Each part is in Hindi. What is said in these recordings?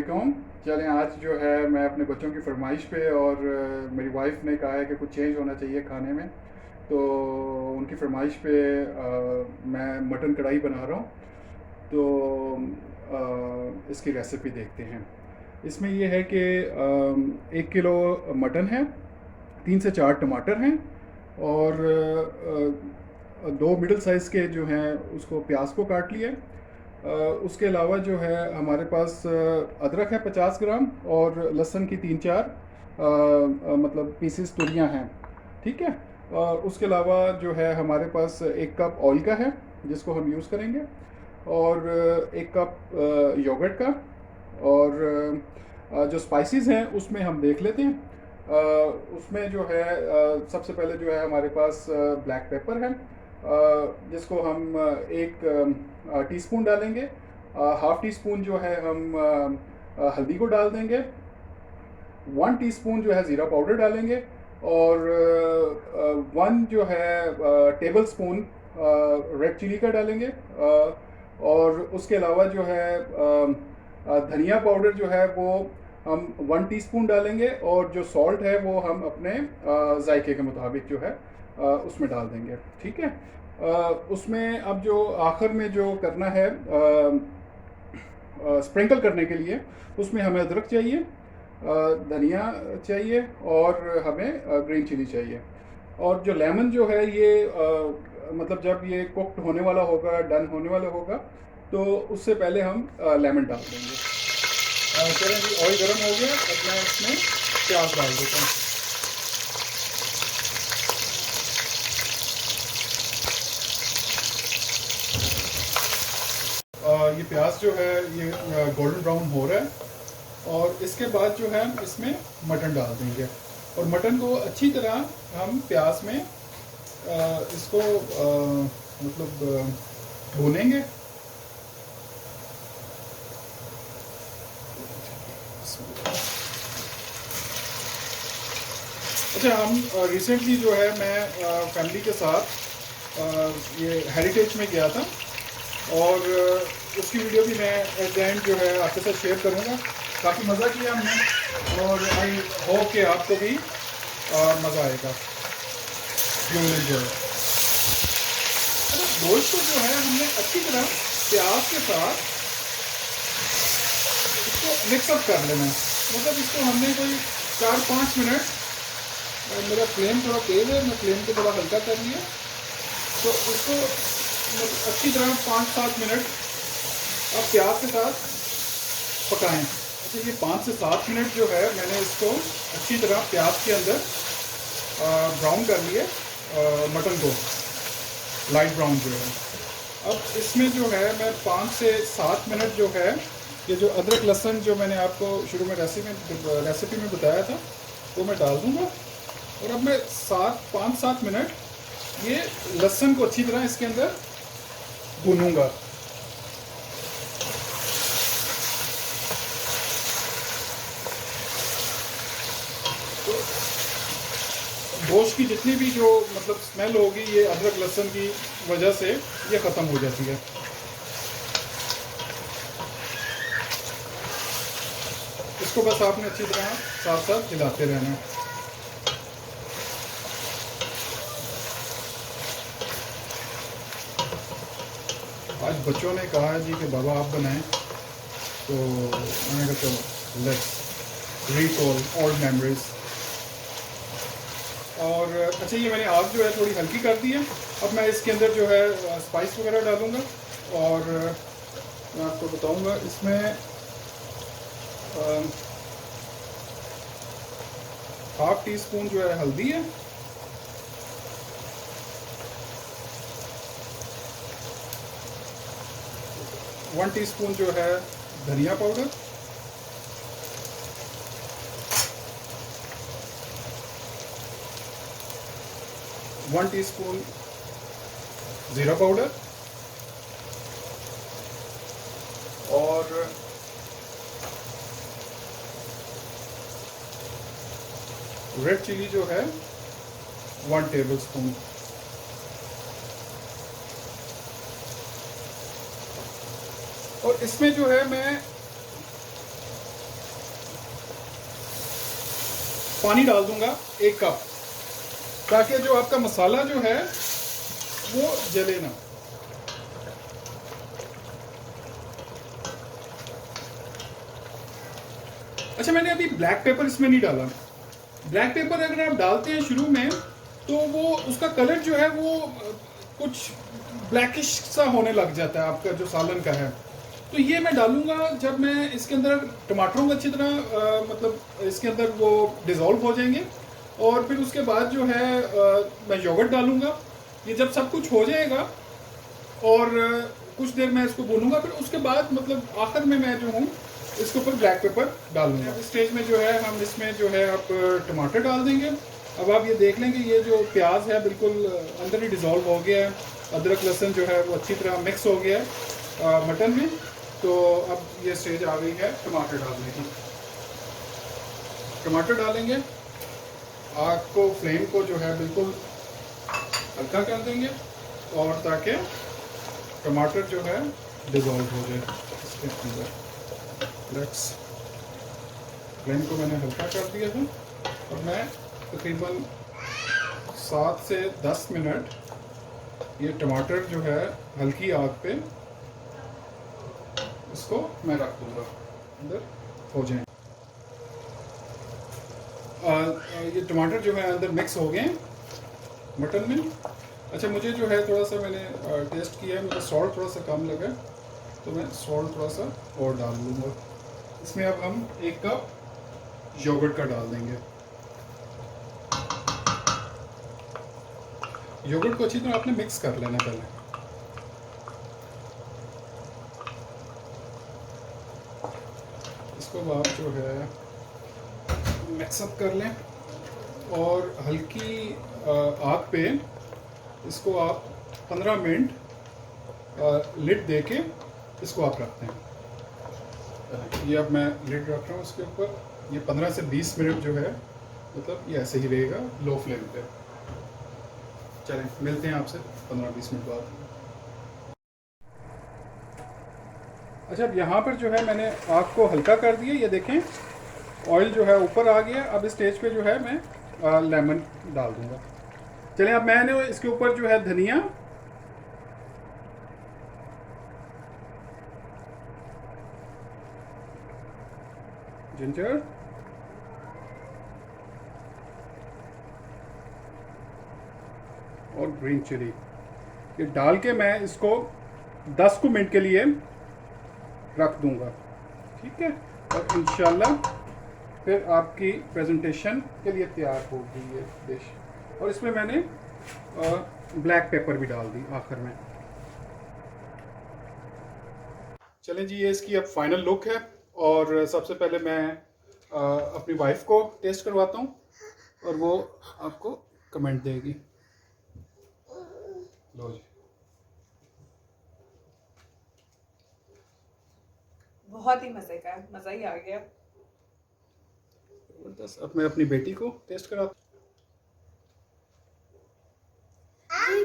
वालेकुम। चलें, आज जो है मैं अपने बच्चों की फरमाइश पे और मेरी वाइफ ने कहा है कि कुछ चेंज होना चाहिए खाने में, तो उनकी फरमाइश पे मैं मटन कढ़ाई बना रहा हूँ। तो इसकी रेसिपी देखते हैं। इसमें ये है कि 1 किलो मटन है, 3 से 4 टमाटर हैं और दो मिडल साइज़ के जो हैं उसको प्याज को काट लिया। उसके अलावा जो है हमारे पास अदरक है 50 ग्राम और लहसुन की 3-4 मतलब पीसेस तुरियां हैं। ठीक है। और उसके अलावा जो है हमारे पास 1 कप ऑयल का है जिसको हम यूज़ करेंगे, और 1 कप योगर्ट का। और जो स्पाइसेस हैं उसमें हम देख लेते हैं। उसमें जो है सबसे पहले जो है हमारे पास ब्लैक पेपर है, जिसको हम 1 टीस्पून डालेंगे। हाफ़ टी स्पून जो है हम हल्दी को डाल देंगे। 1 टीस्पून जो है ज़ीरा पाउडर डालेंगे, और 1 जो है टेबल स्पून रेड चिली का डालेंगे। और उसके अलावा जो है धनिया पाउडर जो है वो हम 1 टीस्पून डालेंगे, और जो सॉल्ट है वो हम अपने जायके के मुताबिक जो है उसमें डाल देंगे। ठीक है। उसमें अब जो आखिर में जो करना है स्प्रिंकल करने के लिए, उसमें हमें अदरक चाहिए, धनिया चाहिए, और हमें ग्रीन चिली चाहिए। और जो लेमन जो है ये मतलब जब ये कुक्ड होने वाला होगा, डन होने वाला होगा, तो उससे पहले हम लेमन डाल देंगे। चलें जी, ऑयल गर्म हो गया, अब मैं इसमें प्याज डाल देता हूँ। ये प्याज जो है ये गोल्डन ब्राउन हो रहा है, और इसके बाद जो है हम इसमें मटन डाल देंगे, और मटन को अच्छी तरह हम प्याज में इसको मतलब भूनेंगे। अच्छा, हम रिसेंटली जो है मैं फैमिली के साथ ये हेरिटेज में गया था, और उसकी वीडियो भी मैं एट द एंड जो है आपके साथ शेयर करूँगा। काफ़ी मज़ा किया हमने, और आई होप कि आपको भी मज़ा आएगा। You will enjoy. गोश्त को जो है हमने अच्छी तरह प्याज के साथ इसको मिक्सअप कर लेना है। मतलब इसको हमने कोई 4-5 मिनट, मेरा फ्लेम थोड़ा तेज़ है, मैं फ्लेम को थोड़ा हल्का कर लिया, तो इसको अच्छी तरह 5-7 मिनट आप प्याज के साथ पकाएं। अच्छा, ये 5 से 7 मिनट जो है मैंने इसको अच्छी तरह प्याज के अंदर ब्राउन कर लिए, मटन को लाइट ब्राउन जो है। अब इसमें जो है मैं 5 से 7 मिनट जो है ये जो अदरक लहसुन जो मैंने आपको शुरू में रेसिपी में बताया था वो मैं डाल दूँगा, और अब मैं 5-7 मिनट ये लहसुन को अच्छी तरह इसके अंदर भूनूंगा। तो गोश्त की जितनी भी जो मतलब स्मेल होगी ये अदरक लहसुन की वजह से ये ख़त्म हो जाती है। इसको बस आपने अच्छी तरह साथ साथ हिलाते रहना है। आज बच्चों ने कहा है जी कि बाबा आप बनाएं, तो मैंने कहा चलो लेट्स रिकॉल ओल्ड मेमोरीज। और अच्छा, ये मैंने आग जो है थोड़ी हल्की कर दी है। अब मैं इसके अंदर जो है स्पाइस वगैरह डालूँगा, और मैं आपको बताऊँगा इसमें हाफ़ टी स्पून जो है हल्दी है, 1 टीस्पून जो है धनिया पाउडर, 1 टीस्पून ज़ीरा पाउडर, और रेड चिली जो है 1 टेबल स्पून। और इसमें जो है मैं पानी डाल दूंगा 1 कप, ताकि जो आपका मसाला जो है वो जले ना। अच्छा, मैंने अभी ब्लैक पेपर इसमें नहीं डाला। ब्लैक पेपर अगर आप डालते हैं शुरू में तो वो उसका कलर जो है वो कुछ ब्लैकिश सा होने लग जाता है आपका जो सालन का है। तो ये मैं डालूंगा जब मैं इसके अंदर टमाटरों को अच्छी तरह मतलब इसके अंदर वो डिज़ोल्व हो जाएंगे, और फिर उसके बाद जो है मैं योगर्ट डालूंगा। ये जब सब कुछ हो जाएगा और कुछ देर मैं इसको भूनूंगा, फिर उसके बाद मतलब आखिर में मैं जो हूँ इसके ऊपर ब्लैक पेपर डालूंगा। इस स्टेज में जो है हम इसमें जो है आप टमाटर डाल देंगे। अब आप ये देख लेंगे ये जो प्याज है बिल्कुल अंदर ही डिज़ोल्व हो गया है, अदरक लहसुन जो है वो अच्छी तरह मिक्स हो गया है मटन में। तो अब ये स्टेज आ गई है टमाटर डालने की। टमाटर डालेंगे, आग को फ्लेम को जो है बिल्कुल हल्का कर देंगे, और ताकि टमाटर जो है डिज़ोल्व हो जाए इसके अंदर। फ्लेम को मैंने हल्का कर दिया था, और मैं तकरीबन 7 से 10 मिनट ये टमाटर जो है हल्की आग पे इसको मैं रख दूंगा अंदर हो जाए। ये टमाटर जो है अंदर मिक्स हो गए मटन में। अच्छा, मुझे जो है थोड़ा सा मैंने टेस्ट किया है, मुझे सॉल्ट थोड़ा सा कम लगा, तो मैं सॉल्ट थोड़ा सा और डाल लूँगा इसमें। अब हम 1 कप योगर्ट का डाल देंगे। योगर्ट को अच्छी तरह आपने मिक्स कर लेना पहले। इसको आप जो है मिक्सअप कर लें, और हल्की आग पे इसको आप 15 मिनट लिड दे के इसको आप रखते हैं। ये अब मैं लिड रख रहा हूँ इसके ऊपर। ये 15 से 20 मिनट जो है मतलब ये ऐसे ही रहेगा लो फ्लेम पे। चलें, मिलते हैं आपसे 15-20 मिनट बाद। अच्छा, अब यहाँ पर जो है मैंने आग को हल्का कर दिया, ये देखें ऑयल जो है ऊपर आ गया। अब इस स्टेज पे जो है मैं लेमन डाल दूंगा। चलें, अब मैंने इसके ऊपर जो है धनिया, जिंजर, और ग्रीन चिली ये डाल के मैं इसको 10 मिनट के लिए रख दूंगा। ठीक है, और इंशाल्लाह फिर आपकी प्रेजेंटेशन के लिए तैयार होगी ये डिश। और इसमें मैंने ब्लैक पेपर भी डाल दी आखिर में। चलें जी, ये इसकी अब फाइनल लुक है, और सबसे पहले मैं अपनी वाइफ को टेस्ट करवाता हूँ, और वो आपको कमेंट देगी। लो जी। बहुत ही मजे का है, मजा ही आ गया। जबरदस्त। अब मैं अपनी बेटी को टेस्ट कराता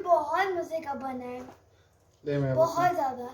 बहुत मजे का बना है, ले मैं बहुत ज्यादा।